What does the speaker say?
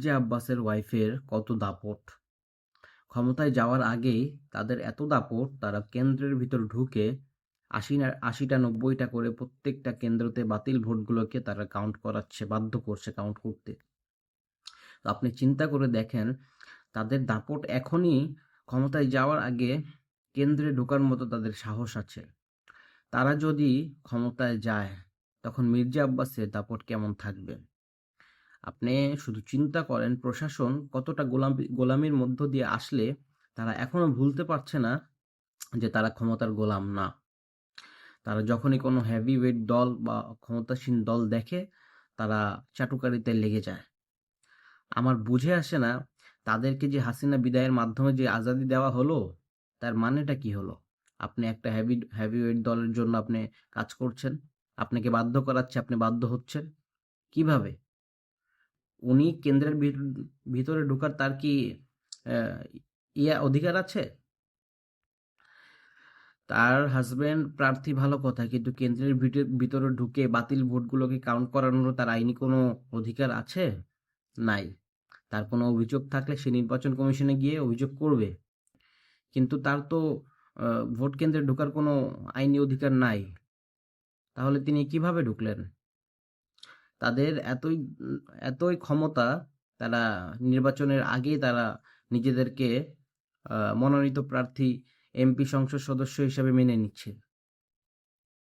মির্জা আব্বাসের ওয়াইফের কত দাপট! ক্ষমতায় যাওয়ার আগেই তাদের এত দাপট, তারা কেন্দ্রের ভিতর ঢুকে ৮০টা ৯০টা করে প্রত্যেকটা কেন্দ্রতে বাতিল ভোটগুলোকে তারা কাউন্ট করাচ্ছে, বাধ্য করছে কাউন্ট করতে। তো আপনি চিন্তা করে দেখেন, তাদের দাপট এখনই, ক্ষমতায় যাওয়ার আগে কেন্দ্রে ঢোকার মতো তাদের সাহস আছে। তারা যদি ক্ষমতায় যায়, তখন মির্জা আব্বাসের দাপট কেমন থাকবে? আপনি শুধু চিন্তা করেন, প্রশাসন কতটা গোলামির মধ্য দিয়ে আসলে তারা এখনো ভুলতে পারছে না যে তারা ক্ষমতার গোলাম না। তারা যখনই কোনো হেভি ওয়েট দল বা ক্ষমতাসীন দল দেখে, তারা চাটুকারিতে লেগে যায়। আমার বুঝে আসে না, তাদেরকে যে হাসিনা বিদায়ের মাধ্যমে যে আজাদি দেওয়া হলো, তার মানেটা কি হলো? আপনি একটা হেভি ওয়েট দলের জন্য আপনি কাজ করছেন, আপনাকে বাধ্য করাচ্ছে, আপনি বাধ্য হচ্ছেন কিভাবে? উনি কেন্দ্রের ভিতরে ঢোকার তার কি আহ, অধিকার আছে? তার হাজবেন্ড প্রার্থী ভালো কথা, কিন্তু কেন্দ্রের ভিতরে ঢুকে বাতিল ভোটগুলোকে কাউন্ট করানোর তার আইনি কোনো অধিকার আছে? নাই। তার কোনো অভিযোগ থাকলে সে নির্বাচন কমিশনে গিয়ে অভিযোগ করবে, কিন্তু তার তো ভোট কেন্দ্রে ঢোকার কোনো আইনি অধিকার নাই। তাহলে তিনি কিভাবে ঢুকলেন? তাদের এতই ক্ষমতা, তারা নির্বাচনের আগেই তারা নিজেদেরকে মনোনীত প্রার্থী, এমপি, সংসদ সদস্য হিসাবে মেনে নিচ্ছে।